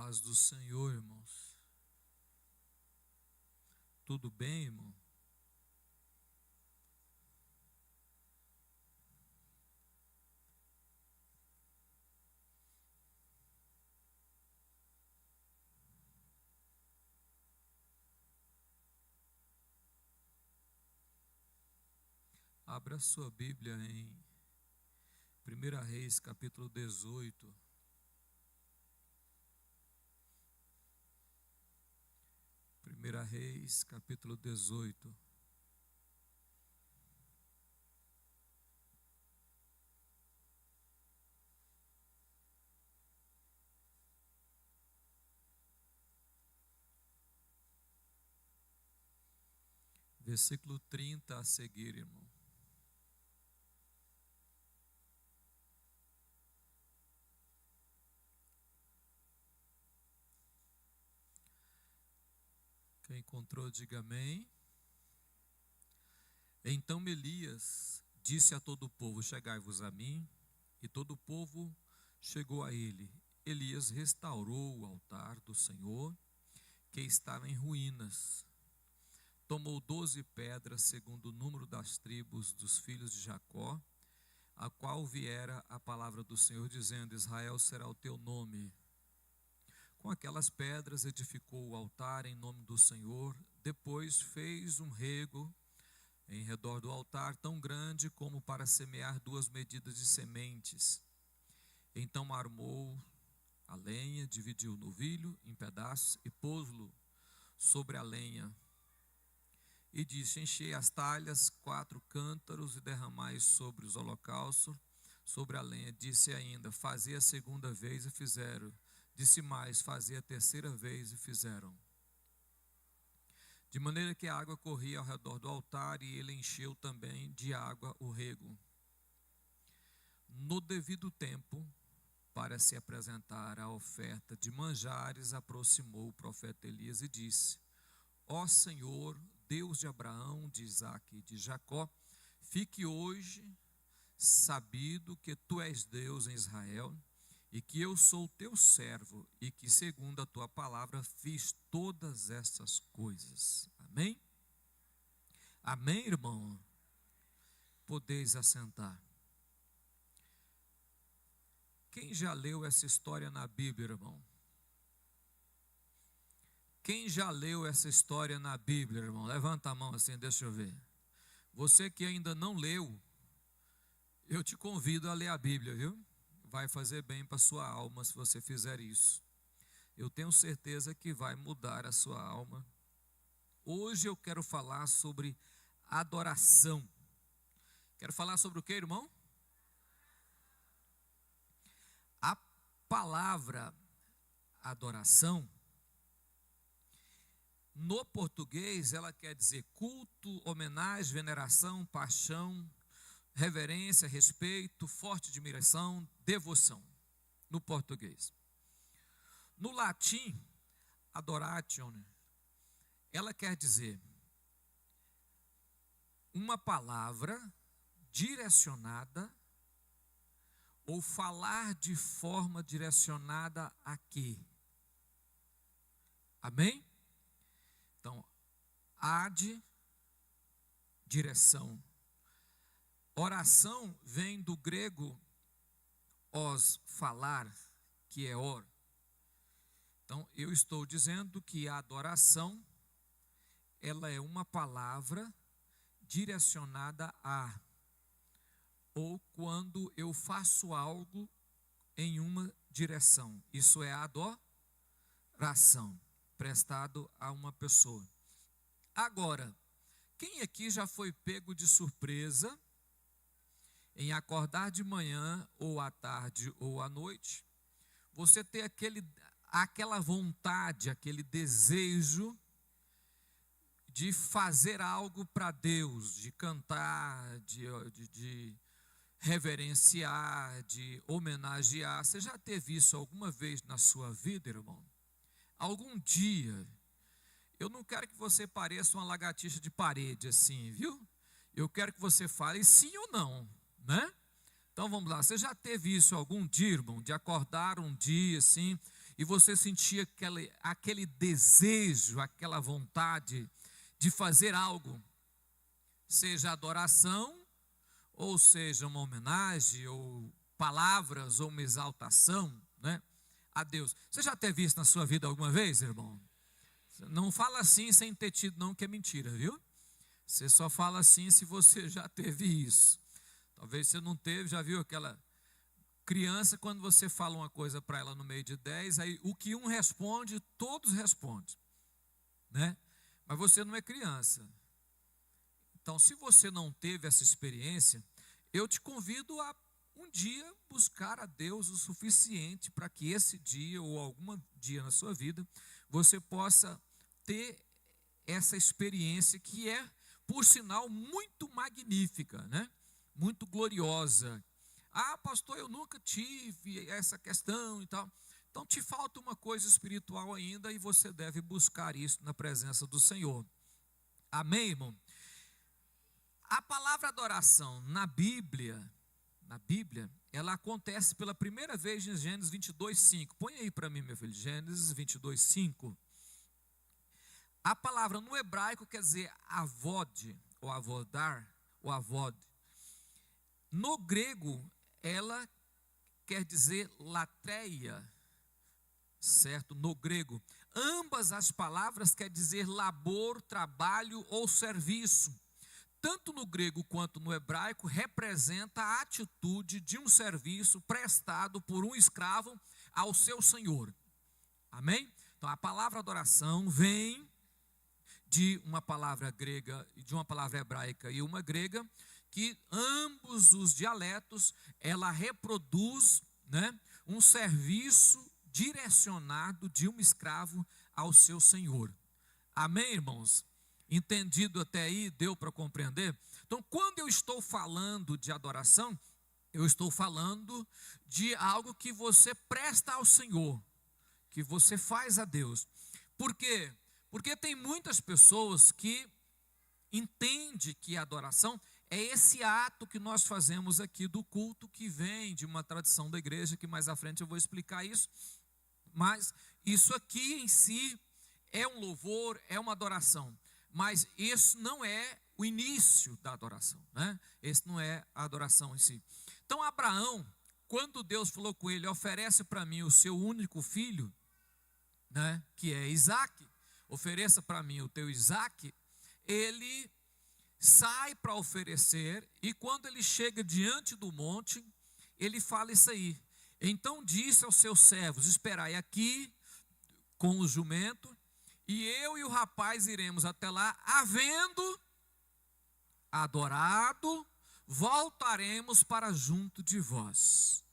Paz do Senhor, irmãos. Tudo bem, irmão? Abra sua Bíblia em 1 Reis, capítulo 18. 1 Reis, capítulo 18. Versículo 30 a seguir, irmão. Quem encontrou, diga amém. Então Elias disse a todo o povo: chegai-vos a mim. E todo o povo chegou a ele. Elias restaurou o altar do Senhor, que estava em ruínas. Tomou 12 pedras, segundo o número das tribos dos filhos de Jacó, a qual viera a palavra do Senhor, dizendo: Israel será o teu nome. Com aquelas pedras edificou o altar em nome do Senhor. Depois fez um rego em redor do altar, tão grande como para semear 2 medidas de sementes. Então armou a lenha, dividiu o novilho em pedaços e pôs-lo sobre a lenha. E disse: enchei as talhas, 4 cântaros, e derramai sobre os holocaustos, sobre a lenha. Disse ainda: fazei a segunda vez, e fizeram. Disse mais: fazei a terceira vez, e fizeram. De maneira que a água corria ao redor do altar, e ele encheu também de água o rego. No devido tempo, para se apresentar a oferta de manjares, aproximou o profeta Elias e disse: ó Senhor, Deus de Abraão, de Isaque e de Jacó, fique hoje sabido que tu és Deus em Israel, e que eu sou teu servo, e que segundo a tua palavra fiz todas essas coisas. Amém? Amém, irmão? Podeis assentar. Quem já leu essa história na Bíblia, irmão? Quem já leu essa história na Bíblia, irmão? Levanta a mão assim, deixa eu ver. Você que ainda não leu, eu te convido a ler a Bíblia, viu? Vai fazer bem para a sua alma se você fizer isso. Eu tenho certeza que vai mudar a sua alma. Hoje eu quero falar sobre adoração. Quero falar sobre o que, irmão? A palavra adoração, no português, ela quer dizer culto, homenagem, veneração, paixão, reverência, respeito, forte admiração, devoção, no português. No latim, adoration, ela quer dizer uma palavra direcionada ou falar de forma direcionada a quê? Amém? Então, ad, direção. Oração vem do grego os, falar, que é or. Então, eu estou dizendo que a adoração, ela é uma palavra direcionada a, ou quando eu faço algo em uma direção. Isso é adoração, prestado a uma pessoa. Agora, quem aqui já foi pego de surpresa em acordar de manhã, ou à tarde, ou à noite, você ter aquela vontade, aquele desejo de fazer algo para Deus, de cantar, de reverenciar, de homenagear? Você já teve isso alguma vez na sua vida, irmão? Algum dia? Eu não quero que você pareça uma lagartixa de parede assim, viu? Eu quero que você fale sim ou não, né? Então vamos lá, você já teve isso algum dia, irmão? De acordar um dia assim e você sentia aquele desejo, aquela vontade de fazer algo, seja adoração, ou seja uma homenagem, ou palavras, ou uma exaltação, né, a Deus. Você já teve isso na sua vida alguma vez, irmão? Não fala assim sem ter tido não, que é mentira, viu? Você só fala assim se você já teve isso. Talvez você não teve, já viu aquela criança, quando você fala uma coisa para ela no meio de 10, aí o que um responde, todos respondem, né? Mas você não é criança. Então, se você não teve essa experiência, eu te convido a um dia buscar a Deus o suficiente para que esse dia ou algum dia na sua vida você possa ter essa experiência que é, por sinal, muito magnífica, né? Muito gloriosa. Ah, pastor, eu nunca tive essa questão e tal. Então te falta uma coisa espiritual ainda e você deve buscar isso na presença do Senhor. Amém, irmão? A palavra adoração na Bíblia, ela acontece pela primeira vez em Gênesis 22:5. Põe aí para mim, meu filho, Gênesis 22:5. A palavra no hebraico quer dizer avod, ou avodar, ou avod. No grego, ela quer dizer latreia, certo? No grego. Ambas as palavras quer dizer labor, trabalho ou serviço. Tanto no grego quanto no hebraico, representa a atitude de um serviço prestado por um escravo ao seu senhor. Amém? Então a palavra adoração vem de uma palavra grega, de uma palavra hebraica e uma grega, que ambos os dialetos, ela reproduz, né, um serviço direcionado de um escravo ao seu senhor. Amém, irmãos? Entendido até aí? Deu para compreender? Então, quando eu estou falando de adoração, eu estou falando de algo que você presta ao Senhor, que você faz a Deus. Por quê? Porque tem muitas pessoas que entendem que a adoração é esse ato que nós fazemos aqui do culto, que vem de uma tradição da igreja, que mais à frente eu vou explicar isso. Mas isso aqui em si é um louvor, é uma adoração. Mas isso não é o início da adoração, né? Esse não é a adoração em si. Então Abraão, quando Deus falou com ele, oferece para mim o seu único filho, né, que é Isaque, ofereça para mim o teu Isaque, ele sai para oferecer, e quando ele chega diante do monte, ele fala isso aí. Então disse aos seus servos: esperai aqui com o jumento, e eu e o rapaz iremos até lá, havendo adorado, voltaremos para junto de vós.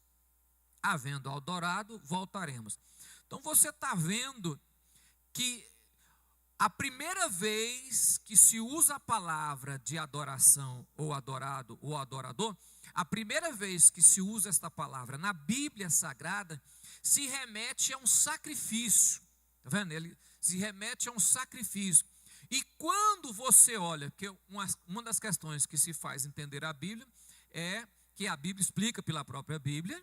Havendo adorado, voltaremos. Então você está vendo que a primeira vez que se usa a palavra de adoração, ou adorado, ou adorador, a primeira vez que se usa esta palavra na Bíblia Sagrada, se remete a um sacrifício. Está vendo? Ele se remete a um sacrifício. E quando você olha, que uma das questões que se faz entender a Bíblia é que a Bíblia explica pela própria Bíblia,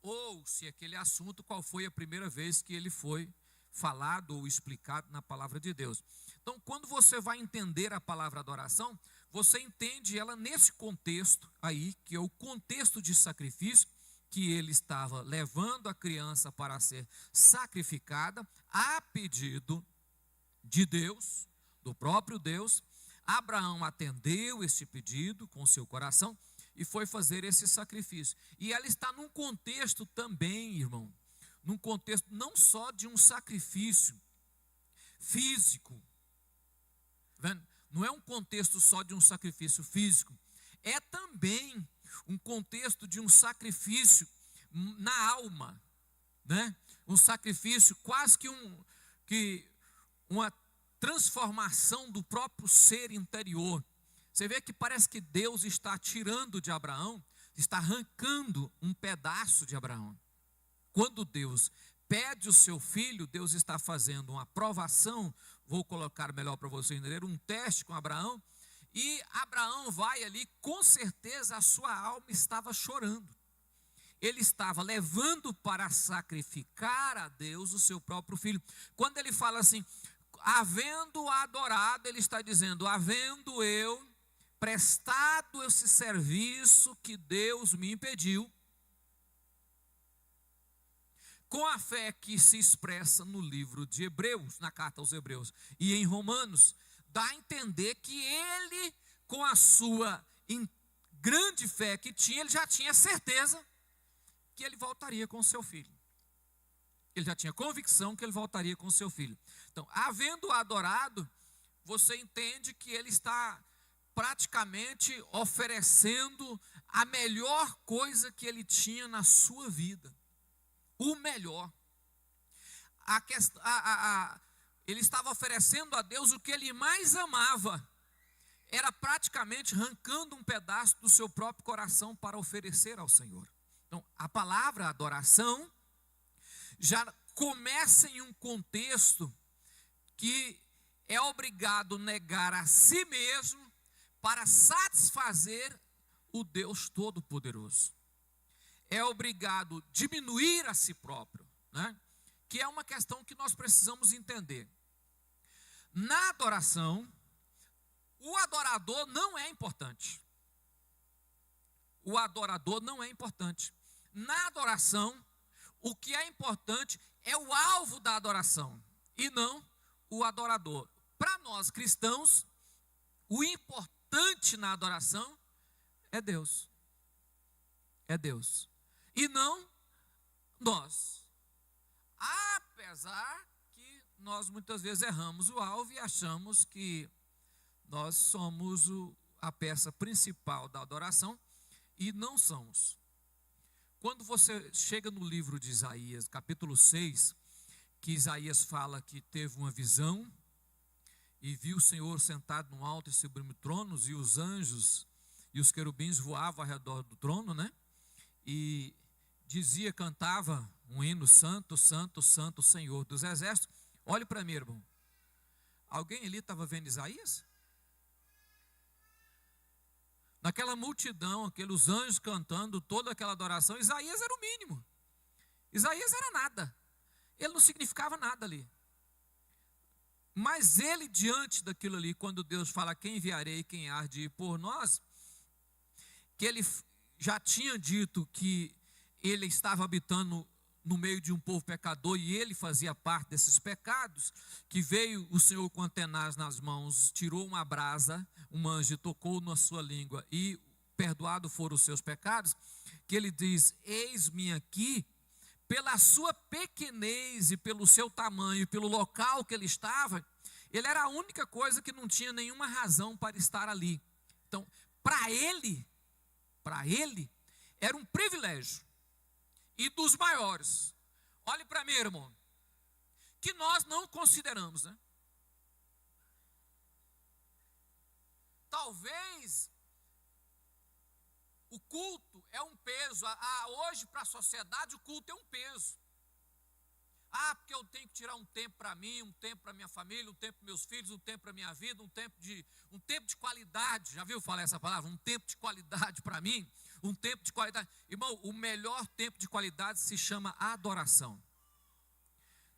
ou se aquele assunto, qual foi a primeira vez que ele foi falado ou explicado na palavra de Deus. Então, quando você vai entender a palavra adoração, você entende ela nesse contexto aí, que é o contexto de sacrifício, que ele estava levando a criança para ser sacrificada, a pedido de Deus, do próprio Deus. Abraão atendeu esse pedido com seu coração e foi fazer esse sacrifício. E ela está num contexto também, irmão, num contexto não só de um sacrifício físico, vendo? Não é um contexto só de um sacrifício físico, é também um contexto de um sacrifício na alma, né? Um sacrifício quase que uma transformação do próprio ser interior. Você vê que parece que Deus está tirando de Abraão, está arrancando um pedaço de Abraão. Quando Deus pede o seu filho, Deus está fazendo uma provação, vou colocar melhor para você entender, um teste com Abraão, e Abraão vai ali, com certeza a sua alma estava chorando. ele estava levando para sacrificar a Deus o seu próprio filho. Quando ele fala assim, havendo adorado, ele está dizendo, havendo eu prestado esse serviço que Deus me impediu, com a fé que se expressa no livro de Hebreus, na carta aos Hebreus, e em Romanos, dá a entender que ele, com a sua grande fé que tinha, ele já tinha certeza que ele voltaria com o seu filho. Ele já tinha convicção que ele voltaria com o seu filho. Então, havendo adorado, você entende que ele está praticamente oferecendo a melhor coisa que ele tinha na sua vida. O melhor. Ele estava oferecendo a Deus o que ele mais amava. Era praticamente arrancando um pedaço do seu próprio coração para oferecer ao Senhor. Então, a palavra adoração já começa em um contexto que é obrigado a negar a si mesmo para satisfazer o Deus Todo-Poderoso. É obrigado a diminuir a si próprio, né? Que é uma questão que nós precisamos entender. Na adoração, o adorador não é importante. O adorador não é importante. Na adoração, o que é importante é o alvo da adoração e não o adorador. Para nós cristãos, o importante na adoração é Deus. É Deus. E não nós. Apesar que nós muitas vezes erramos o alvo e achamos que nós somos a peça principal da adoração e não somos. Quando você chega no livro de Isaías, capítulo 6, que Isaías fala que teve uma visão e viu o Senhor sentado no alto e sublime tronos, e os anjos e os querubins voavam ao redor do trono, né? E dizia, cantava um hino, santo, santo, santo, Senhor dos exércitos. Olhe para mim, irmão. Alguém ali estava vendo Isaías? Naquela multidão, aqueles anjos cantando, toda aquela adoração, Isaías era o mínimo. Isaías era nada. Ele não significava nada ali. Mas ele, diante daquilo ali, quando Deus fala, quem enviarei, quem há de ir por nós, que ele já tinha dito que ele estava habitando no meio de um povo pecador e ele fazia parte desses pecados, que veio o Senhor com tenaz nas mãos, tirou uma brasa, um anjo tocou na sua língua e perdoado foram os seus pecados, que ele diz, eis-me aqui, pela sua pequenez e pelo seu tamanho, pelo local que ele estava, ele era a única coisa que não tinha nenhuma razão para estar ali. Então, para ele, era um privilégio, e dos maiores. Olhe para mim, irmão, que nós não consideramos, né? Talvez o culto é um peso. Hoje, para a sociedade, o culto é um peso. Porque eu tenho que tirar um tempo para mim, um tempo para minha família, um tempo para meus filhos, um tempo para minha vida, um tempo de qualidade. Já viu falar essa palavra? Um tempo de qualidade para mim, um tempo de qualidade. Irmão, o melhor tempo de qualidade se chama adoração.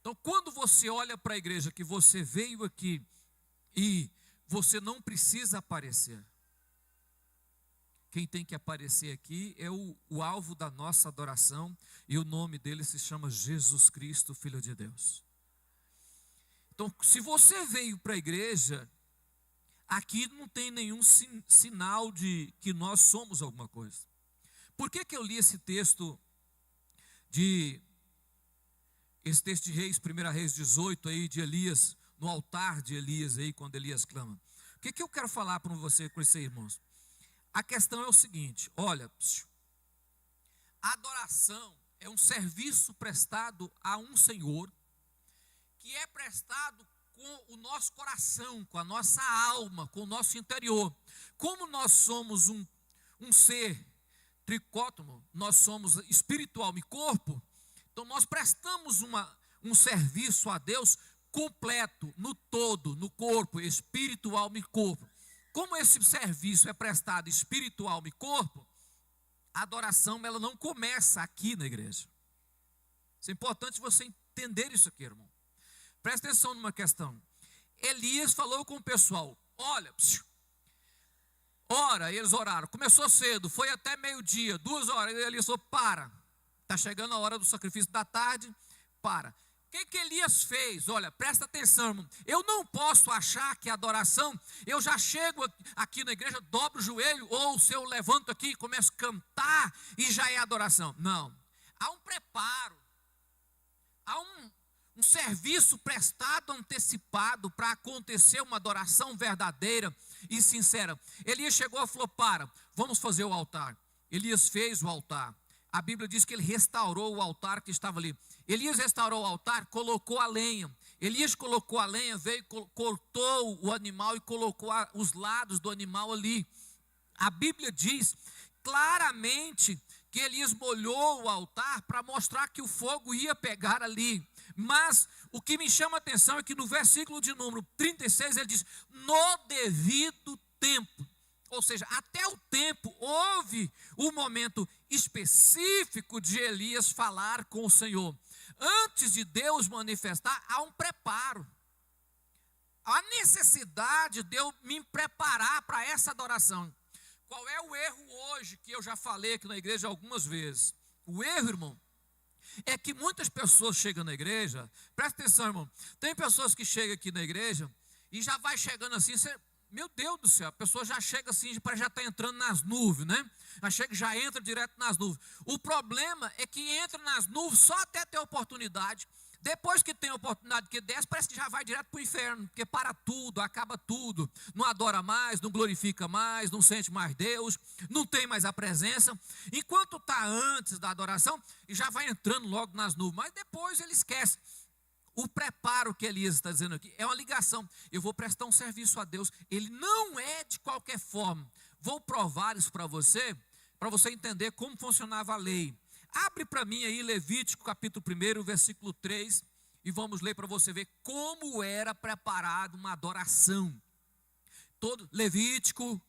Então, quando você olha para a igreja, que você veio aqui e você não precisa aparecer. Quem tem que aparecer aqui é o alvo da nossa adoração, e o nome dele se chama Jesus Cristo, Filho de Deus. Então, se você veio para a igreja, aqui não tem nenhum sinal de que nós somos alguma coisa. Por que eu li esse texto de Reis, 1 Reis 18, aí, de Elias, no altar de Elias, aí, quando Elias clama? O que eu quero falar para você com isso aí, irmãos? A questão é o seguinte, olha, a adoração é um serviço prestado a um Senhor, que é prestado com o nosso coração, com a nossa alma, com o nosso interior. Como nós somos um ser tricótomo, nós somos espírito, alma e corpo, então nós prestamos um serviço a Deus completo, no todo, no corpo, espírito, alma e corpo. Como esse serviço é prestado espírito, alma e corpo, a adoração ela não começa aqui na igreja. Isso é importante você entender isso aqui, irmão. Presta atenção numa questão. Elias falou com o pessoal, olha, ora, eles oraram, começou cedo, foi até meio-dia, 2 horas, e Elias falou, para, está chegando a hora do sacrifício da tarde, para. O que Elias fez? Olha, presta atenção, irmão. Eu não posso achar que a adoração, eu já chego aqui na igreja, dobro o joelho, ou se eu levanto aqui e começo a cantar, e já é adoração. Não, há um preparo, há um serviço prestado antecipado para acontecer uma adoração verdadeira e sincera. Elias chegou e falou, para, vamos fazer o altar. Elias fez o altar. A Bíblia diz que ele restaurou o altar que estava ali. Elias restaurou o altar, colocou a lenha. Elias colocou a lenha, veio, cortou o animal e colocou os lados do animal ali. A Bíblia diz claramente que Elias molhou o altar para mostrar que o fogo ia pegar ali. Mas o que me chama a atenção é que no versículo de número 36 ele diz, no devido tempo. Ou seja, até o tempo, houve um momento específico de Elias falar com o Senhor. Antes de Deus manifestar, há um preparo. A necessidade de eu me preparar para essa adoração. Qual é o erro hoje, que eu já falei aqui na igreja algumas vezes? O erro, irmão, é que muitas pessoas chegam na igreja, presta atenção, irmão, tem pessoas que chegam aqui na igreja e já vai chegando assim, meu Deus do céu, a pessoa já chega assim, já está entrando nas nuvens, né? Já entra direto nas nuvens. O problema é que entra nas nuvens só até ter oportunidade. Depois que tem a oportunidade que desce, parece que já vai direto para o inferno, porque para tudo, acaba tudo, não adora mais, não glorifica mais, não sente mais Deus, não tem mais a presença. Enquanto está antes da adoração, já vai entrando logo nas nuvens, mas depois ele esquece. O preparo que Elias está dizendo aqui é uma ligação. Eu vou prestar um serviço a Deus. Ele não é de qualquer forma. Vou provar isso para você entender como funcionava a lei. Abre para mim aí Levítico capítulo 1, versículo 3, e vamos ler para você ver como era preparado uma adoração. Levítico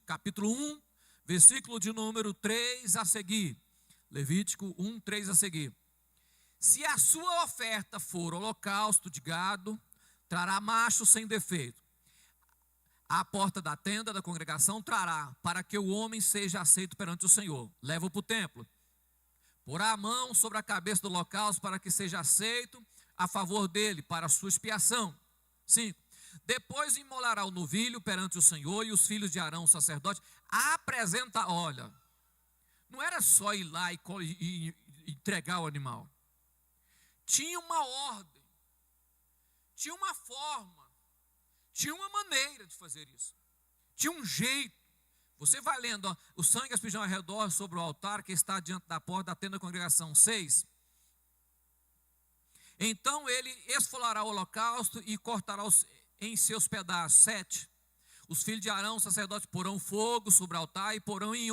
capítulo 1, versículo de número 3 a seguir. Levítico 1, 3 a seguir. Se a sua oferta for holocausto de gado, trará macho sem defeito. À porta da tenda da congregação trará, para que o homem seja aceito perante o Senhor. Leva-o para o templo. Porá a mão sobre a cabeça do holocausto para que seja aceito a favor dele, para a sua expiação. 5. Depois imolará o novilho perante o Senhor, e os filhos de Arão, o sacerdote, olha, não era só ir lá e entregar o animal. Tinha uma ordem, tinha uma forma, tinha uma maneira de fazer isso, tinha um jeito. Você vai lendo, ó, o sangue aspergido ao redor sobre o altar que está diante da porta da tenda da congregação. 6. Então ele esfolará o holocausto e cortará em seus pedaços. 7. Os filhos de Arão, sacerdotes, porão fogo sobre o altar e porão em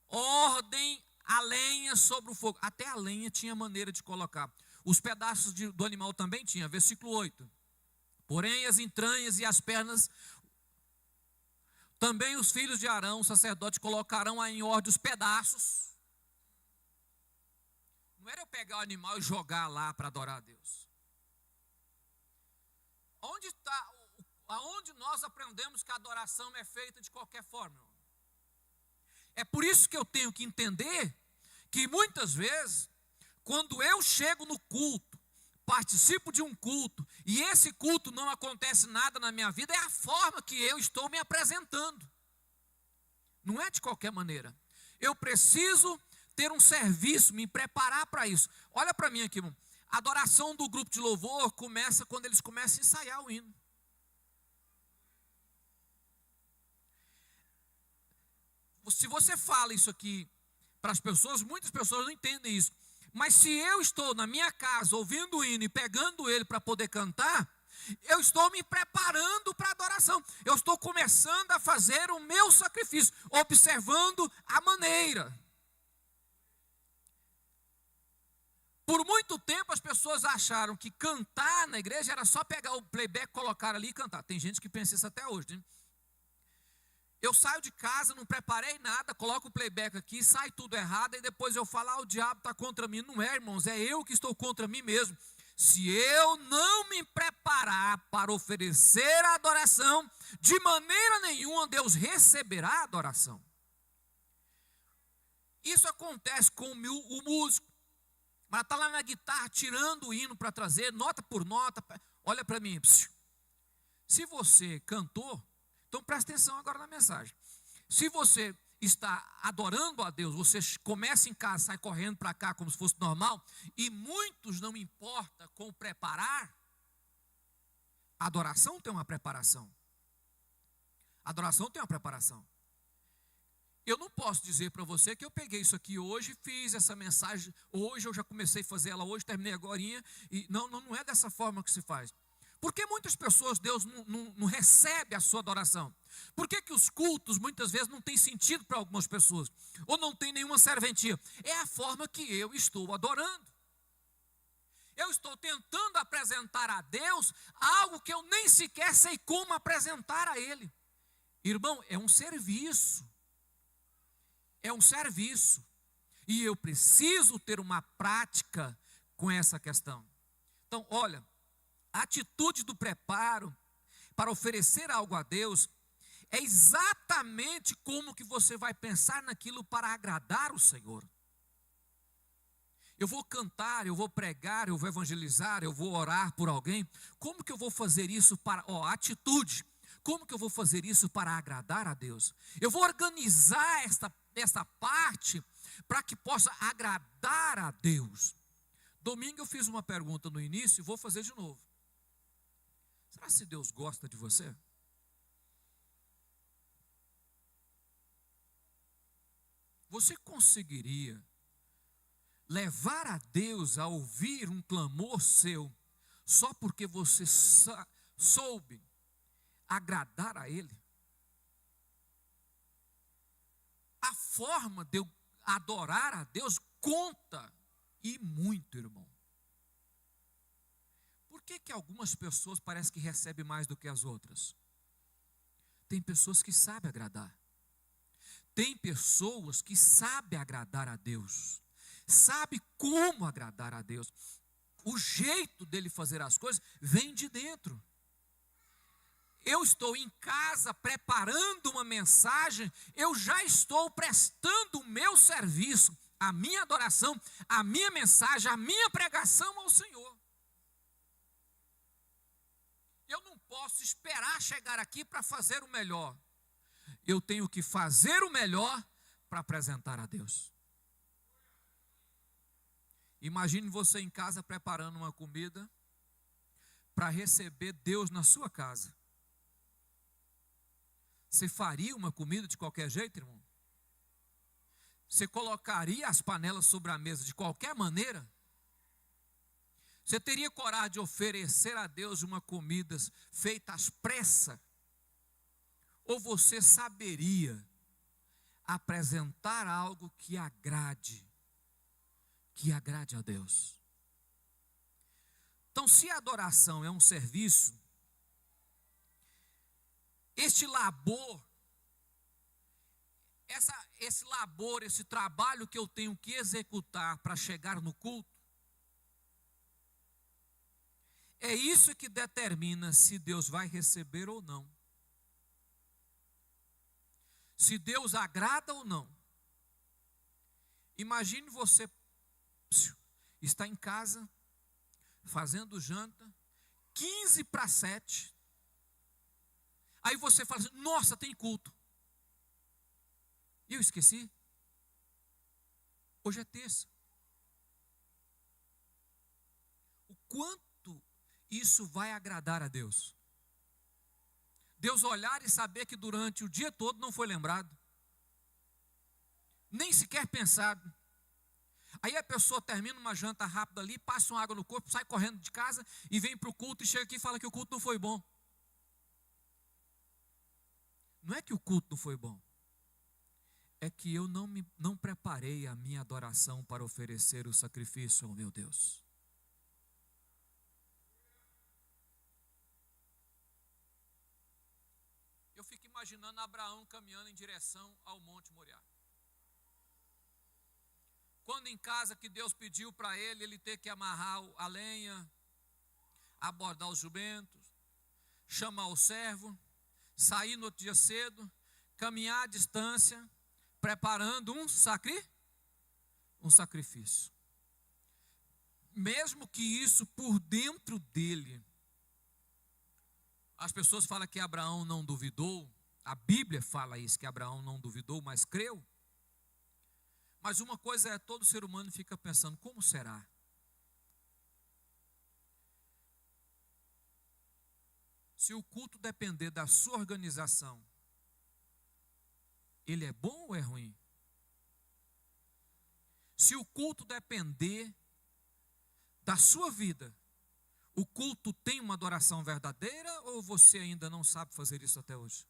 ordem a lenha sobre o fogo. Até a lenha tinha maneira de colocar. Os pedaços do animal também tinha. Versículo 8. Porém as entranhas e as pernas, também os filhos de Arão, sacerdotes, colocarão em ordem os pedaços. Não era eu pegar o animal e jogar lá para adorar a Deus. Aonde nós aprendemos que a adoração é feita de qualquer forma? É por isso que eu tenho que entender que muitas vezes, quando eu chego no culto, participo de um culto, e esse culto não acontece nada na minha vida, é a forma que eu estou me apresentando. Não é de qualquer maneira. Eu preciso ter um serviço, me preparar para isso. Olha para mim aqui, irmão. A adoração do grupo de louvor começa quando eles começam a ensaiar o hino. Se você fala isso aqui para as pessoas, muitas pessoas não entendem isso. Mas se eu estou na minha casa ouvindo o hino e pegando ele para poder cantar, eu estou me preparando para a adoração. Eu estou começando a fazer o meu sacrifício, observando a maneira. Por muito tempo as pessoas acharam que cantar na igreja era só pegar o playback, colocar ali e cantar. Tem gente que pensa isso até hoje, né? Eu saio de casa, não preparei nada, coloco o playback aqui, sai tudo errado, e depois eu falo, o diabo está contra mim. Não é, irmãos, é eu que estou contra mim mesmo. Se eu não me preparar para oferecer a adoração, de maneira nenhuma Deus receberá a adoração. Isso acontece com o músico. Mas está lá na guitarra, tirando o hino para trazer, nota por nota. Olha para mim. Se você cantou, então presta atenção agora na mensagem. Se você está adorando a Deus, você começa em casa, sai correndo para cá como se fosse normal, e muitos não importa com preparar, a adoração tem uma preparação. A adoração tem uma preparação. Eu não posso dizer para você que eu peguei isso aqui hoje, fiz essa mensagem hoje, eu já comecei a fazer ela hoje, terminei agorinha, e não é dessa forma que se faz. Por que muitas pessoas Deus não recebe a sua adoração? Por que os cultos muitas vezes não têm sentido para algumas pessoas? Ou não tem nenhuma serventia? É a forma que eu estou adorando. Eu estou tentando apresentar a Deus algo que eu nem sequer sei como apresentar a Ele. Irmão, é um serviço. É um serviço. E eu preciso ter uma prática com essa questão. Então, olha, a atitude do preparo para oferecer algo a Deus é exatamente como que você vai pensar naquilo para agradar o Senhor. Eu vou cantar, eu vou pregar, eu vou evangelizar, eu vou orar por alguém. Como que eu vou fazer isso para, atitude, como que eu vou fazer isso para agradar a Deus? Eu vou organizar esta parte para que possa agradar a Deus. Domingo eu fiz uma pergunta no início e vou fazer de novo. Será que Deus gosta de você? Você conseguiria levar a Deus a ouvir um clamor seu só porque você soube agradar a Ele? A forma de eu adorar a Deus conta e muito, irmão. Por que algumas pessoas parecem que recebem mais do que as outras? Tem pessoas que sabem agradar. Tem pessoas que sabem agradar a Deus. Sabe como agradar a Deus. O jeito dele fazer as coisas vem de dentro. Eu estou em casa preparando uma mensagem, eu já estou prestando o meu serviço, a minha adoração, a minha mensagem, a minha pregação ao Senhor. Eu não posso esperar chegar aqui para fazer o melhor. Eu tenho que fazer o melhor para apresentar a Deus. Imagine você em casa preparando uma comida para receber Deus na sua casa. Você faria uma comida de qualquer jeito, irmão? Você colocaria as panelas sobre a mesa de qualquer maneira? Você teria coragem de oferecer a Deus uma comida feita às pressas? Ou você saberia apresentar algo que agrade a Deus? Então, se a adoração é um serviço, este labor, esse labor, esse trabalho que eu tenho que executar para chegar no culto, é isso que determina se Deus vai receber ou não. Se Deus agrada ou não. Imagine você está em casa, fazendo janta, 15 para 7. Aí você fala assim, nossa, tem culto. E eu esqueci. Hoje é terça. O quanto isso vai agradar a Deus? Deus olhar e saber que durante o dia todo não foi lembrado. Nem sequer pensado. Aí a pessoa termina uma janta rápida ali, passa uma água no corpo, sai correndo de casa e vem para o culto e chega aqui e fala que o culto não foi bom. Não é que o culto não foi bom. É que eu não preparei a minha adoração para oferecer o sacrifício ao meu Deus. Eu fico imaginando Abraão caminhando em direção ao Monte Moriá. Quando em casa que Deus pediu para ele ter que amarrar a lenha, abordar os jumentos, chamar o servo, sair no outro dia cedo, caminhar a distância, preparando um sacrifício. Mesmo que isso por dentro dele, as pessoas falam que Abraão não duvidou, a Bíblia fala isso, que Abraão não duvidou, mas creu. Mas uma coisa é, todo ser humano fica pensando, como será? Se o culto depender da sua organização, ele é bom ou é ruim? Se o culto depender da sua vida, o culto tem uma adoração verdadeira ou você ainda não sabe fazer isso até hoje?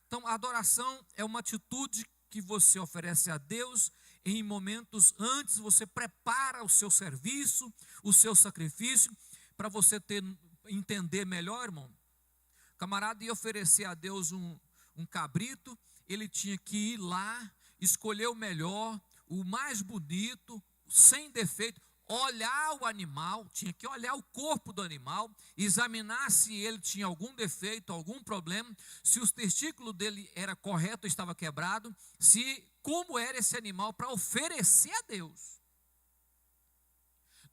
Então, a adoração é uma atitude que você oferece a Deus em momentos antes, você prepara o seu serviço, o seu sacrifício, para você entender melhor, irmão. O camarada ia oferecer a Deus um cabrito, ele tinha que ir lá, escolher o melhor, o mais bonito, sem defeito, olhar o animal, tinha que olhar o corpo do animal, examinar se ele tinha algum defeito, algum problema, se os testículos dele era correto ou estava quebrado, como era esse animal para oferecer a Deus.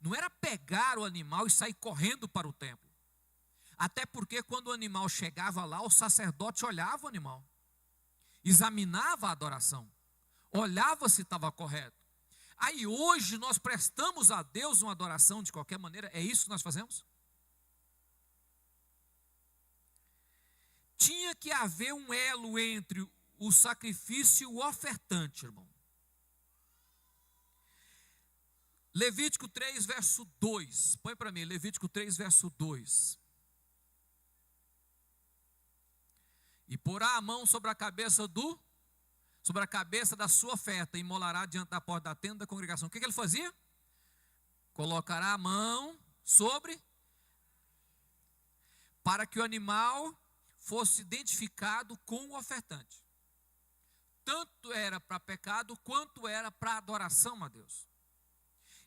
Não era pegar o animal e sair correndo para o templo. Até porque quando o animal chegava lá, o sacerdote olhava o animal, examinava a adoração, olhava se estava correto. Aí hoje nós prestamos a Deus uma adoração de qualquer maneira, é isso que nós fazemos? Tinha que haver um elo entre o sacrifício e o ofertante, irmão. Levítico 3, verso 2, põe para mim, Levítico 3, verso 2. E porá a mão sobre a cabeça da sua oferta, e imolará diante da porta da tenda da congregação. O que ele fazia? Colocará a mão sobre, para que o animal fosse identificado com o ofertante. Tanto era para pecado, quanto era para adoração a Deus.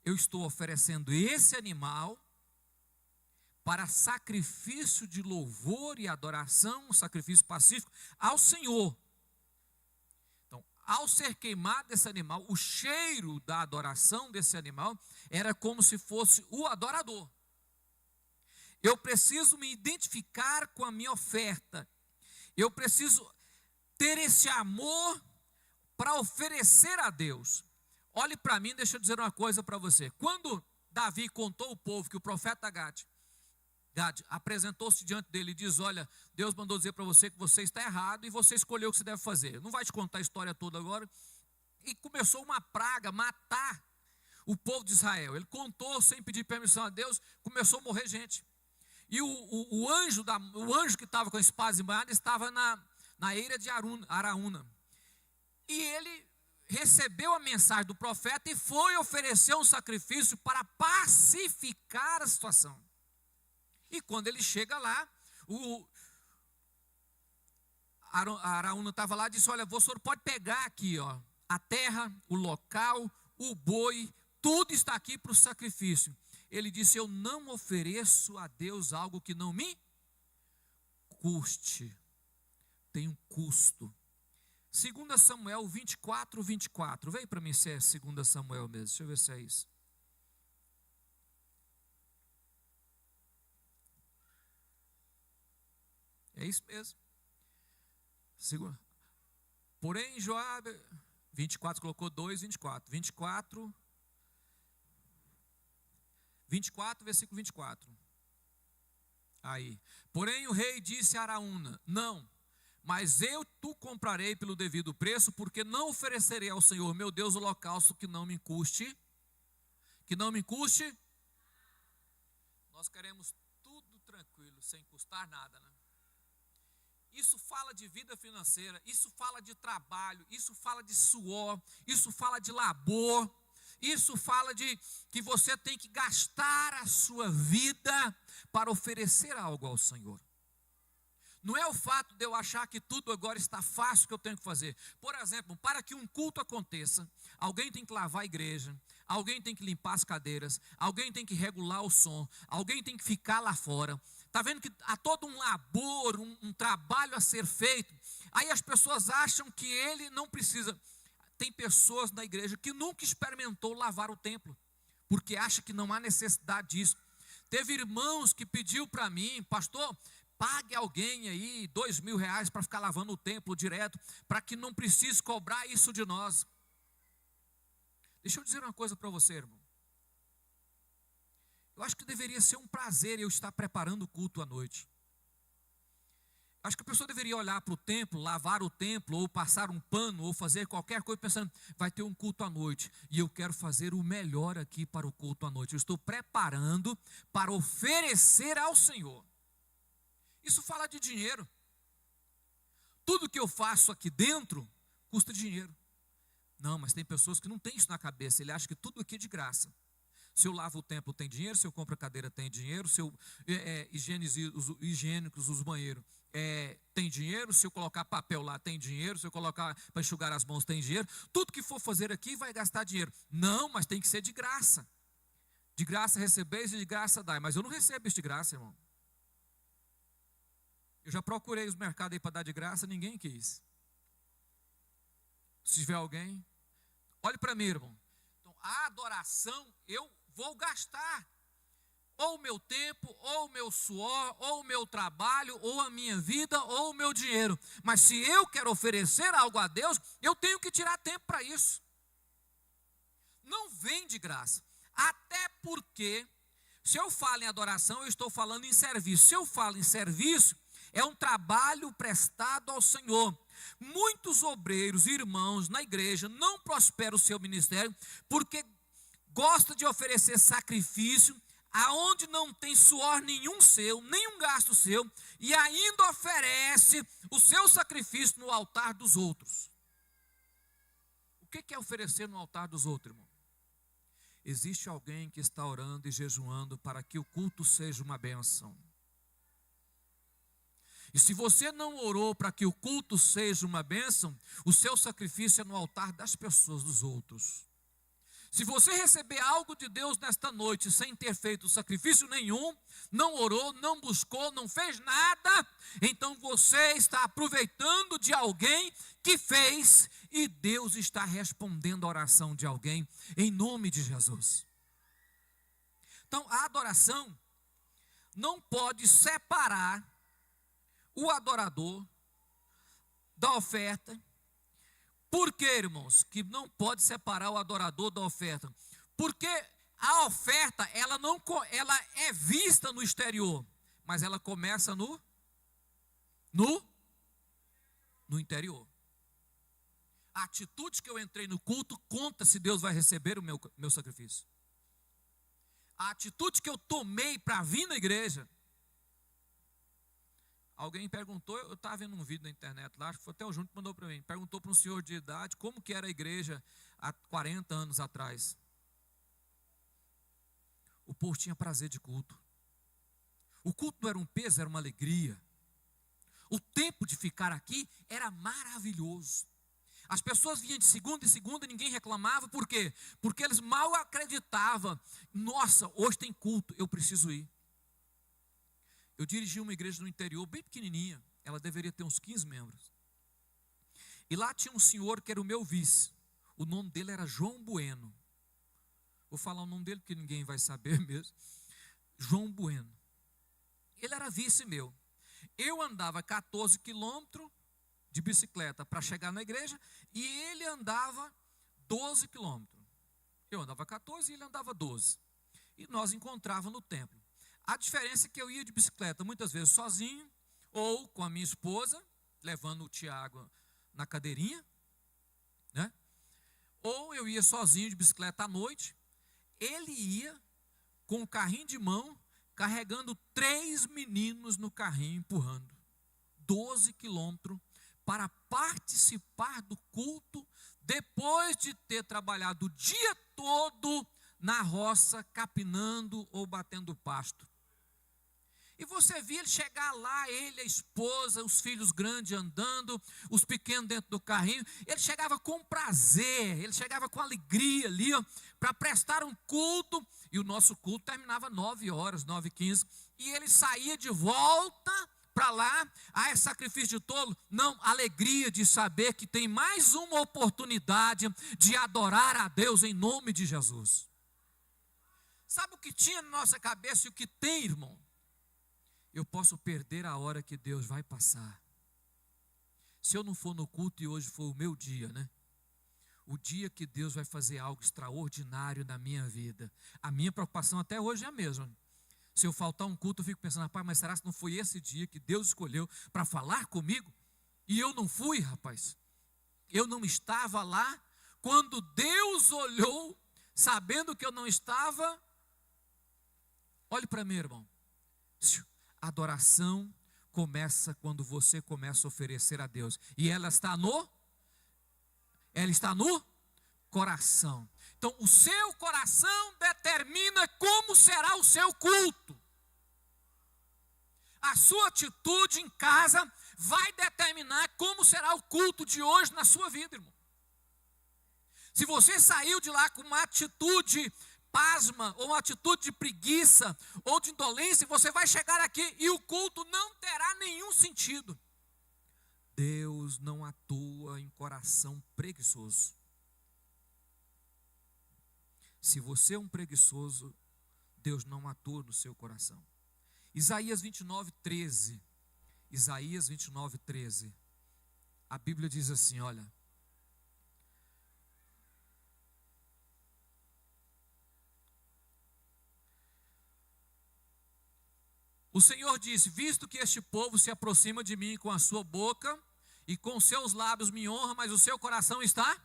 Eu estou oferecendo esse animal para sacrifício de louvor e adoração, um sacrifício pacífico ao Senhor. Ao ser queimado esse animal, o cheiro da adoração desse animal era como se fosse o adorador. Eu preciso me identificar com a minha oferta. Eu preciso ter esse amor para oferecer a Deus. Olhe para mim, deixa eu dizer uma coisa para você. Quando Davi contou ao povo que o profeta Gade apresentou-se diante dele e diz, olha, Deus mandou dizer para você que você está errado e você escolheu o que você deve fazer. Não vai te contar a história toda agora. E começou uma praga, matar o povo de Israel. Ele contou sem pedir permissão a Deus, começou a morrer gente. E o anjo que estava com a espada embanhada estava na eira de Araúna. E ele recebeu a mensagem do profeta e foi oferecer um sacrifício para pacificar a situação. E quando ele chega lá, a Araúna estava lá e disse, olha, o senhor pode pegar aqui, ó, a terra, o local, o boi, tudo está aqui para o sacrifício. Ele disse, eu não ofereço a Deus algo que não me custe, tem um custo. 2 Samuel 24, 24, veio para mim se é 2 Samuel mesmo, deixa eu ver se é isso. É isso mesmo. Porém, Joabe, 24, colocou 2, 24. 24, versículo 24. Aí. Porém, o rei disse a Araúna, não, mas eu tu comprarei pelo devido preço, porque não oferecerei ao Senhor, meu Deus, holocausto que não me custe. Que não me custe. Nós queremos tudo tranquilo, sem custar nada, né? Isso fala de vida financeira, isso fala de trabalho, isso fala de suor, isso fala de labor, isso fala de que você tem que gastar a sua vida para oferecer algo ao Senhor. Não é o fato de eu achar que tudo agora está fácil que eu tenho que fazer. Por exemplo, para que um culto aconteça, alguém tem que lavar a igreja, alguém tem que limpar as cadeiras, alguém tem que regular o som, alguém tem que ficar lá fora. Está vendo que há todo um labor, um trabalho a ser feito. Aí as pessoas acham que ele não precisa. Tem pessoas na igreja que nunca experimentou lavar o templo, porque acha que não há necessidade disso. Teve irmãos que pediu para mim, pastor, pague alguém aí R$2.000 para ficar lavando o templo direto, para que não precise cobrar isso de nós. Deixa eu dizer uma coisa para você, irmão. Eu acho que deveria ser um prazer eu estar preparando o culto à noite. Acho que a pessoa deveria olhar para o templo, lavar o templo, ou passar um pano, ou fazer qualquer coisa, pensando, vai ter um culto à noite, e eu quero fazer o melhor aqui para o culto à noite. Eu estou preparando para oferecer ao Senhor. Isso fala de dinheiro. Tudo que eu faço aqui dentro custa dinheiro. Não, mas tem pessoas que não têm isso na cabeça. Ele acha que tudo aqui é de graça. Se eu lavo o templo tem dinheiro, se eu compro a cadeira tem dinheiro, se eu higiênicos os banheiros tem dinheiro, se eu colocar papel lá tem dinheiro, se eu colocar para enxugar as mãos tem dinheiro. Tudo que for fazer aqui vai gastar dinheiro. Não, mas tem que ser de graça. De graça recebeis e de graça dai. Mas eu não recebo isso de graça, irmão. Eu já procurei os mercados aí para dar de graça, ninguém quis. Se tiver alguém, olhe para mim, irmão. Então, a adoração eu vou gastar. Ou o meu tempo, ou o meu suor, ou o meu trabalho, ou a minha vida, ou o meu dinheiro. Mas se eu quero oferecer algo a Deus, eu tenho que tirar tempo para isso. Não vem de graça. Até porque, se eu falo em adoração, eu estou falando em serviço. Se eu falo em serviço, é um trabalho prestado ao Senhor. Muitos obreiros, irmãos na igreja, não prosperam o seu ministério, porque gosta de oferecer sacrifício, aonde não tem suor nenhum seu, nenhum gasto seu, e ainda oferece o seu sacrifício no altar dos outros. O que é oferecer no altar dos outros, irmão? Existe alguém que está orando e jejuando para que o culto seja uma bênção. E se você não orou para que o culto seja uma bênção, o seu sacrifício é no altar das pessoas, dos outros. Se você receber algo de Deus nesta noite sem ter feito sacrifício nenhum, não orou, não buscou, não fez nada, então você está aproveitando de alguém que fez e Deus está respondendo a oração de alguém em nome de Jesus. Então a adoração não pode separar o adorador da oferta. Por que, irmãos, que não pode separar o adorador da oferta? Porque a oferta, ela é vista no exterior, mas ela começa no interior. A atitude que eu entrei no culto conta se Deus vai receber o meu sacrifício. A atitude que eu tomei para vir na igreja. Alguém perguntou, eu estava vendo um vídeo na internet lá, acho que foi até o Júnior que mandou para mim, perguntou para um senhor de idade como que era a igreja há 40 anos atrás. O povo tinha prazer de culto. O culto não era um peso, era uma alegria. O tempo de ficar aqui era maravilhoso. As pessoas vinham de segunda em segunda e ninguém reclamava, por quê? Porque eles mal acreditavam. Nossa, hoje tem culto, eu preciso ir. Eu dirigi uma igreja no interior, bem pequenininha, ela deveria ter uns 15 membros. E lá tinha um senhor que era o meu vice, o nome dele era João Bueno. Vou falar o nome dele porque ninguém vai saber mesmo. João Bueno. Ele era vice meu. Eu andava 14 quilômetros de bicicleta para chegar na igreja e ele andava 12 quilômetros. Eu andava 14 e ele andava 12. E nós encontrávamos no templo. A diferença é que eu ia de bicicleta muitas vezes sozinho, ou com a minha esposa, levando o Tiago na cadeirinha, né? Ou eu ia sozinho de bicicleta à noite. Ele ia com o carrinho de mão, carregando 3 meninos no carrinho, empurrando 12 quilômetros para participar do culto, depois de ter trabalhado o dia todo na roça, capinando ou batendo pasto. E você via ele chegar lá, ele, a esposa, os filhos grandes andando, os pequenos dentro do carrinho. Ele chegava com prazer, ele chegava com alegria ali, para prestar um culto. E o nosso culto terminava 9h, 9h15. E ele saía de volta para lá. Ah, é sacrifício de tolo? Não, alegria de saber que tem mais uma oportunidade de adorar a Deus em nome de Jesus. Sabe o que tinha na nossa cabeça e o que tem, irmão? Eu posso perder a hora que Deus vai passar. Se eu não for no culto e hoje for o meu dia, né? O dia que Deus vai fazer algo extraordinário na minha vida. A minha preocupação até hoje é a mesma. Se eu faltar um culto, eu fico pensando, rapaz, mas será que não foi esse dia que Deus escolheu para falar comigo? E eu não fui, rapaz. Eu não estava lá. Quando Deus olhou, sabendo que eu não estava, olhe para mim, irmão. A adoração começa quando você começa a oferecer a Deus. E ela está no coração. Então, o seu coração determina como será o seu culto. A sua atitude em casa vai determinar como será o culto de hoje na sua vida, irmão. Se você saiu de lá com uma atitude pasma, ou uma atitude de preguiça, ou de indolência, você vai chegar aqui e o culto não terá nenhum sentido. Deus não atua em coração preguiçoso. Se você é um preguiçoso, Deus não atua no seu coração. Isaías 29:13. Isaías 29:13. A Bíblia diz assim, olha. O Senhor disse, visto que este povo se aproxima de mim com a sua boca e com seus lábios me honra, mas o seu coração está?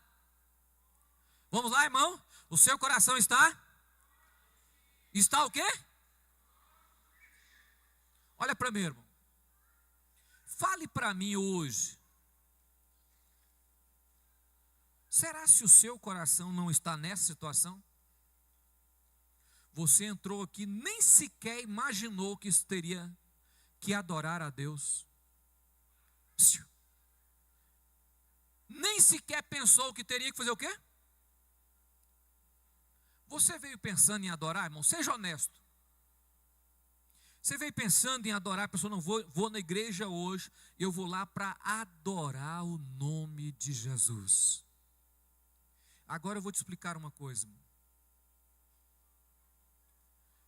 Vamos lá, irmão? O seu coração está? Está o quê? Olha para mim, irmão. Fale para mim hoje. Será se o seu coração não está nessa situação? Você entrou aqui, nem sequer imaginou que isso teria que adorar a Deus. Nem sequer pensou que teria que fazer o quê? Você veio pensando em adorar, irmão? Seja honesto. Você veio pensando em adorar, a pessoa, não vou na igreja hoje, eu vou lá para adorar o nome de Jesus. Agora eu vou te explicar uma coisa, irmão.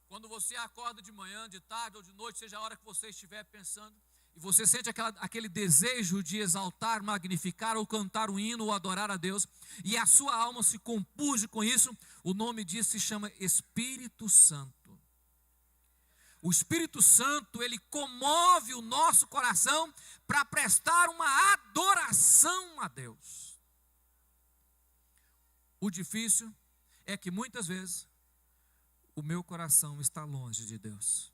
Quando você acorda de manhã, de tarde ou de noite, seja a hora que você estiver pensando, e você sente aquele desejo de exaltar, magnificar, ou cantar um hino, ou adorar a Deus, e a sua alma se compunge com isso, o nome disso se chama Espírito Santo. O Espírito Santo, ele comove o nosso coração para prestar uma adoração a Deus. O difícil é que muitas vezes o meu coração está longe de Deus.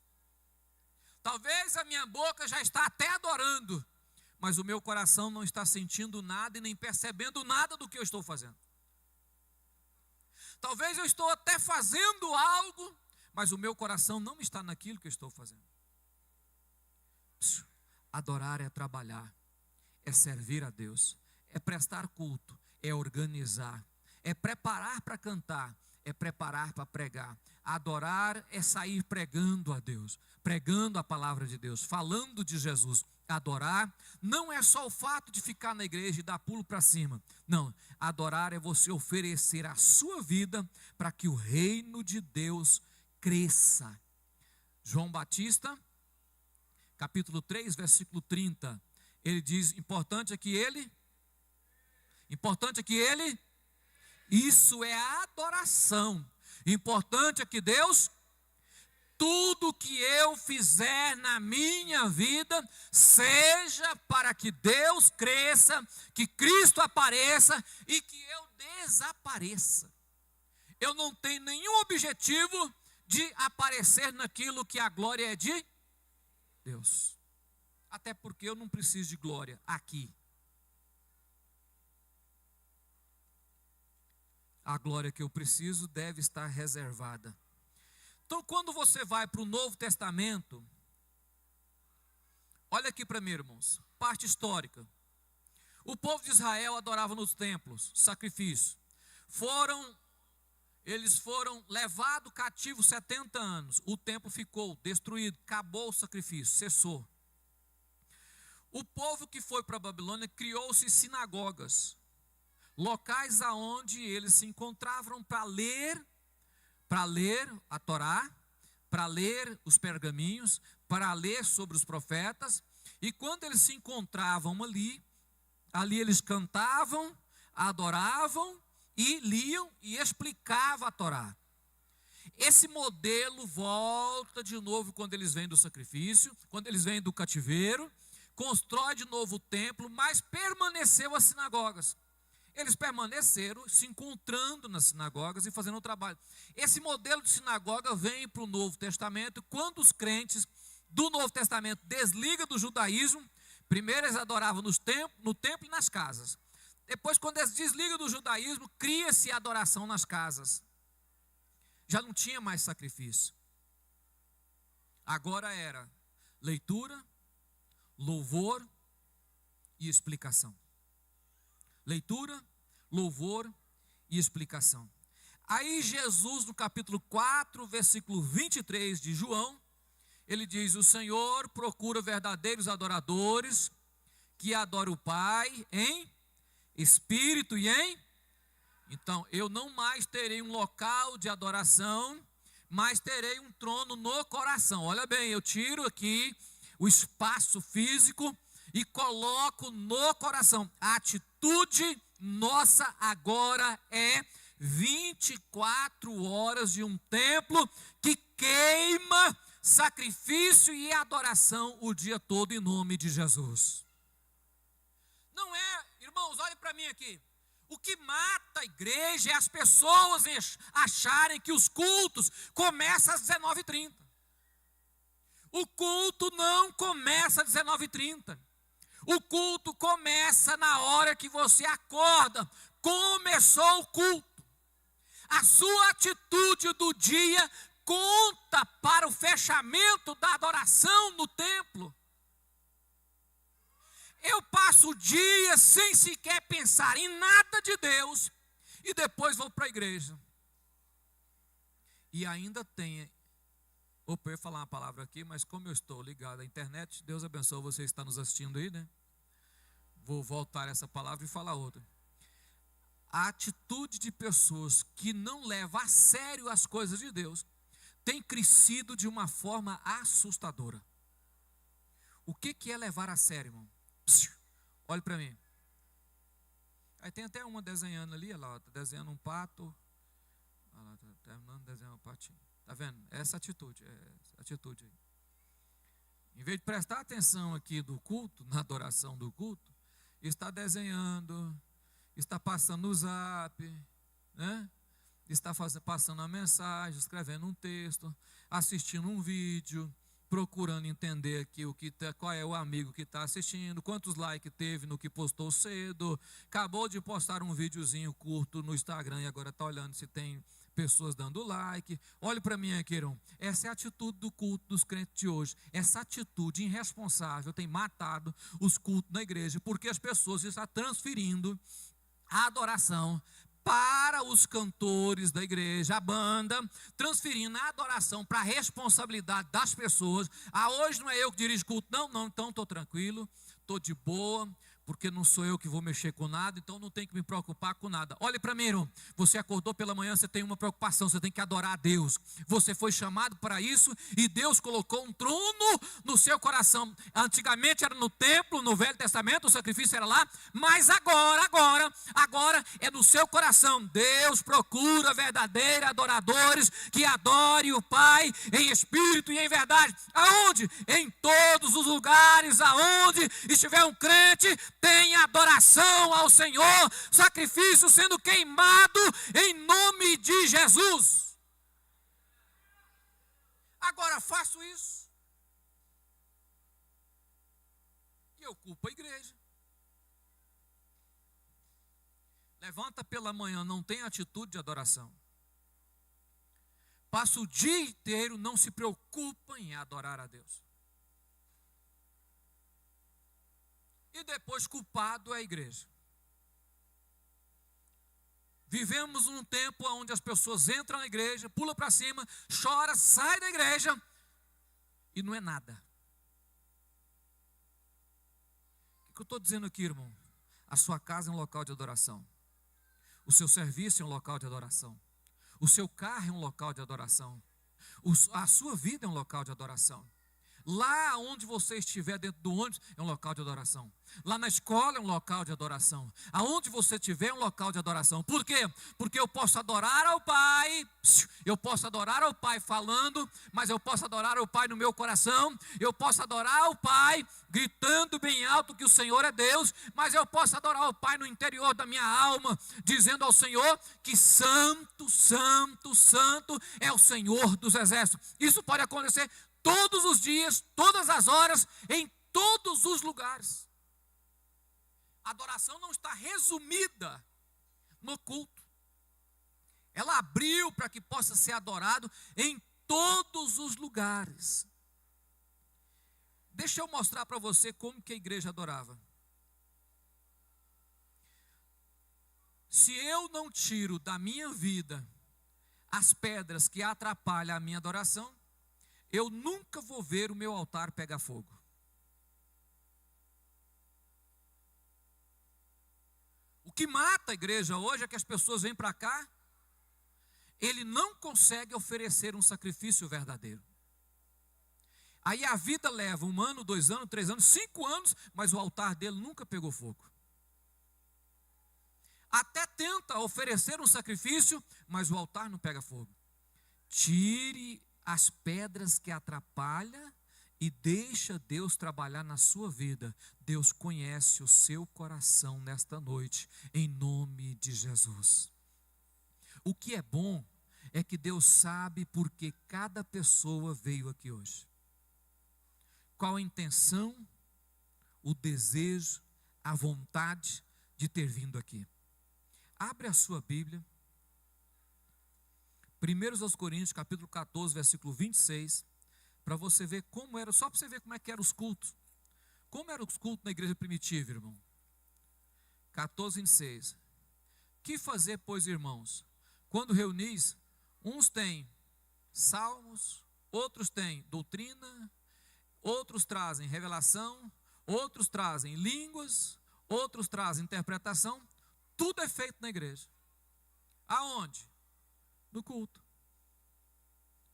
Talvez a minha boca já está até adorando, mas o meu coração não está sentindo nada e nem percebendo nada do que eu estou fazendo. Talvez eu estou até fazendo algo, mas o meu coração não está naquilo que eu estou fazendo. Adorar é trabalhar, é servir a Deus, é prestar culto, é organizar, é preparar para cantar, é preparar para pregar. Adorar é sair pregando a Deus, pregando a palavra de Deus, falando de Jesus. Adorar não é só o fato de ficar na igreja e dar pulo para cima. Não, adorar é você oferecer a sua vida para que o reino de Deus cresça. João Batista, capítulo 3, versículo 30. Ele diz, importante é que ele, isso é a adoração. Importante é que Deus, tudo que eu fizer na minha vida, seja para que Deus cresça, que Cristo apareça e que eu desapareça. Eu não tenho nenhum objetivo de aparecer naquilo que a glória é de Deus. Até porque eu não preciso de glória aqui. A glória que eu preciso deve estar reservada. Então, quando você vai para o Novo Testamento, Olha aqui para mim, irmãos, parte histórica. O povo de Israel adorava nos templos, sacrifício. Eles foram levados cativos 70 anos. O templo ficou destruído, acabou o sacrifício, cessou. O povo que foi para a Babilônia criou-se sinagogas, locais aonde eles se encontravam para ler a Torá, para ler os pergaminhos, para ler sobre os profetas. E quando eles se encontravam ali eles cantavam, adoravam e liam e explicavam a Torá. Esse modelo volta de novo quando eles vêm do sacrifício, quando eles vêm do cativeiro, constrói de novo o templo, mas permaneceu as sinagogas. Eles permaneceram se encontrando nas sinagogas e fazendo o trabalho. Esse modelo de sinagoga vem para o Novo Testamento, quando os crentes do Novo Testamento desligam do judaísmo. Primeiro eles adoravam no templo e nas casas. Depois, quando eles desligam do judaísmo, cria-se a adoração nas casas. Já não tinha mais sacrifício. Agora era leitura, louvor e explicação. Leitura, louvor e explicação. Aí Jesus, no capítulo 4, versículo 23 de João, ele diz: o Senhor procura verdadeiros adoradores, que adoram o Pai em espírito e em... Então, eu não mais terei um local de adoração, mas terei um trono no coração. Olha bem, eu tiro aqui o espaço físico e coloco no coração. A atitude nossa agora é 24 horas de um templo que queima sacrifício e adoração o dia todo em nome de Jesus. Não é, irmãos, olhem para mim aqui. O que mata a igreja é as pessoas acharem que os cultos começam às 19h30. O culto não começa às 19h30. O culto começa na hora que você acorda. Começou o culto. A sua atitude do dia conta para o fechamento da adoração no templo. Eu passo o dia sem sequer pensar em nada de Deus e depois vou para a igreja. E ainda tem, eu ia falar uma palavra aqui, mas como eu estou ligado à internet, Deus abençoe você que está nos assistindo aí, né? Vou voltar essa palavra e falar outra. A atitude de pessoas que não levam a sério as coisas de Deus tem crescido de uma forma assustadora. O que é levar a sério, irmão? Olhe para mim. Aí tem até uma desenhando ali, olha lá, está desenhando um pato. Olha lá, está terminando de desenhar um patinho. Está vendo? Essa atitude aí. Em vez de prestar atenção aqui do culto, na adoração do culto, está desenhando, está passando no zap, né? Está passando uma mensagem, escrevendo um texto, assistindo um vídeo, procurando entender aqui qual é o amigo que está assistindo, quantos likes teve no que postou cedo, acabou de postar um videozinho curto no Instagram e agora está olhando se tem pessoas dando like. Olhe para mim aqui, irmão. Essa é a atitude do culto dos crentes de hoje. Essa atitude irresponsável tem matado os cultos na igreja, porque as pessoas estão transferindo a adoração para os cantores da igreja, a banda, transferindo a adoração para a responsabilidade das pessoas. Hoje não é eu que dirijo culto, não, então estou tranquilo, estou de boa, porque não sou eu que vou mexer com nada, então não tenho que me preocupar com nada. Olhe para mim, irmão, você acordou pela manhã, você tem uma preocupação, você tem que adorar a Deus. Você foi chamado para isso e Deus colocou um trono no seu coração. Antigamente era no templo, no Velho Testamento, o sacrifício era lá, mas agora é no seu coração. Deus procura verdadeiros adoradores que adorem o Pai em espírito e em verdade. Aonde? Em todos os lugares aonde estiver um crente, tem adoração ao Senhor, sacrifício sendo queimado em nome de Jesus. Agora faço isso e eu culpo a igreja. Levanta pela manhã, não tem atitude de adoração. Passa o dia inteiro, não se preocupa em adorar a Deus. e depois culpado é a igreja. Vivemos num tempo onde as pessoas entram na igreja, pulam para cima, choram, saem da igreja e não é nada. O que eu estou dizendo aqui, irmão? A sua casa é um local de adoração. O seu serviço é um local de adoração. O seu carro é um local de adoração. A sua vida é um local de adoração. Lá onde você estiver dentro do ônibus é um local de adoração. Lá na escola é um local de adoração. Aonde você estiver é um local de adoração. Por quê? Porque eu posso adorar ao Pai. Eu posso adorar ao Pai falando, mas eu posso adorar ao Pai no meu coração. Eu posso adorar ao Pai gritando bem alto que o Senhor é Deus, mas eu posso adorar ao Pai no interior da minha alma, dizendo ao Senhor que santo, santo, santo é o Senhor dos exércitos. Isso pode acontecer todos os dias, todas as horas, em todos os lugares. A adoração não está resumida no culto. Ela abriu para que possa ser adorado em todos os lugares. Deixa eu mostrar para você como que a igreja adorava. Se eu não tiro da minha vida as pedras que atrapalham a minha adoração, eu nunca vou ver o meu altar pegar fogo. O que mata a igreja hoje é que as pessoas vêm para cá, ele não consegue oferecer um sacrifício verdadeiro. Aí a vida leva 1 ano, 2 anos, 3 anos, 5 anos, mas o altar dele nunca pegou fogo. Até tenta oferecer um sacrifício, mas o altar não pega fogo. Tire as pedras que atrapalham e deixa Deus trabalhar na sua vida. Deus conhece o seu coração nesta noite, em nome de Jesus. O que é bom é que Deus sabe por que cada pessoa veio aqui hoje. Qual a intenção, o desejo, a vontade de ter vindo aqui. Abre a sua Bíblia. 1 Coríntios, capítulo 14, versículo 26, para você ver como era, só para você ver como é que eram os cultos. Como eram os cultos na igreja primitiva, irmão? 14, 26. Que fazer, pois, irmãos? Quando reunis, uns têm salmos, outros têm doutrina, outros trazem revelação, outros trazem línguas, outros trazem interpretação. Tudo é feito na igreja. Aonde? No culto.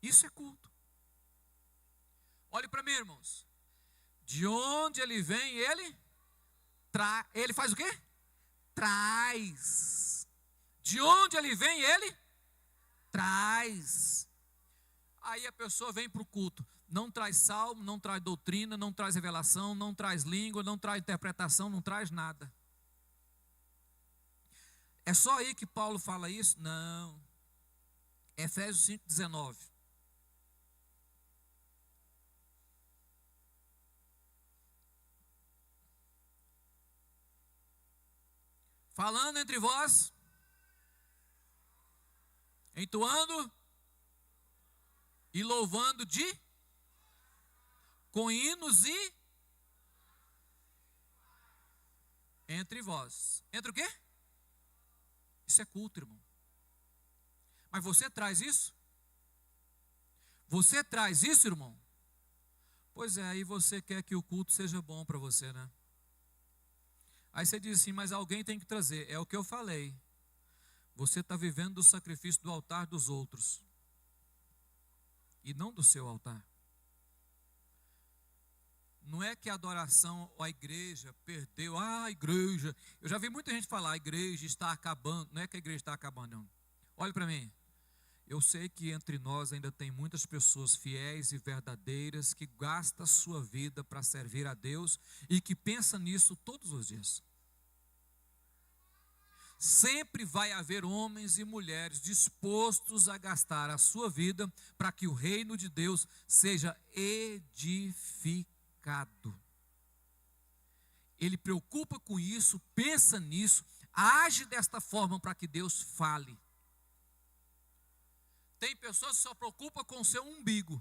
Isso é culto. Olhe para mim, irmãos. De onde ele vem, ele faz o quê? Traz. De onde ele vem, ele traz. Aí a pessoa vem para o culto, não traz salmo, não traz doutrina, não traz revelação, não traz língua, não traz interpretação, não traz nada. É só aí que Paulo fala isso? Não. Efésios 5,19. Falando entre vós, entoando e louvando com hinos e entre vós. Entre o quê? Isso é culto, irmão. Mas você traz isso? Você traz isso, irmão? Pois é, aí você quer que o culto seja bom para você, né? Aí você diz assim, mas alguém tem que trazer. É o que eu falei. Você está vivendo do sacrifício do altar dos outros. E não do seu altar. Não é que a adoração, a igreja perdeu. Ah, a igreja. Eu já vi muita gente falar, a igreja está acabando. Não é que a igreja está acabando, não. Olhe para mim. Eu sei que entre nós ainda tem muitas pessoas fiéis e verdadeiras que gastam a sua vida para servir a Deus e que pensam nisso todos os dias. Sempre vai haver homens e mulheres dispostos a gastar a sua vida para que o reino de Deus seja edificado. Ele preocupa com isso, pensa nisso, age desta forma para que Deus fale. Tem pessoas que só preocupam com o seu umbigo,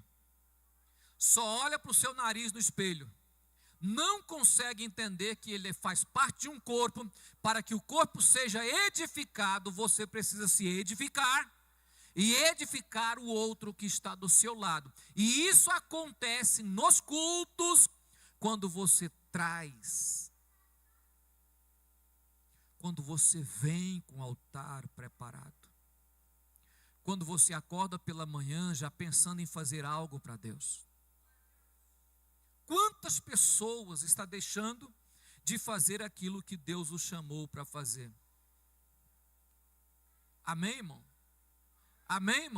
só olha para o seu nariz no espelho, não consegue entender que ele faz parte de um corpo. Para que o corpo seja edificado, você precisa se edificar e edificar o outro que está do seu lado. E isso acontece nos cultos, quando você traz, quando você vem com o altar preparado, quando você acorda pela manhã já pensando em fazer algo para Deus. Quantas pessoas está deixando de fazer aquilo que Deus os chamou para fazer? Amém, irmão? Amém, irmão?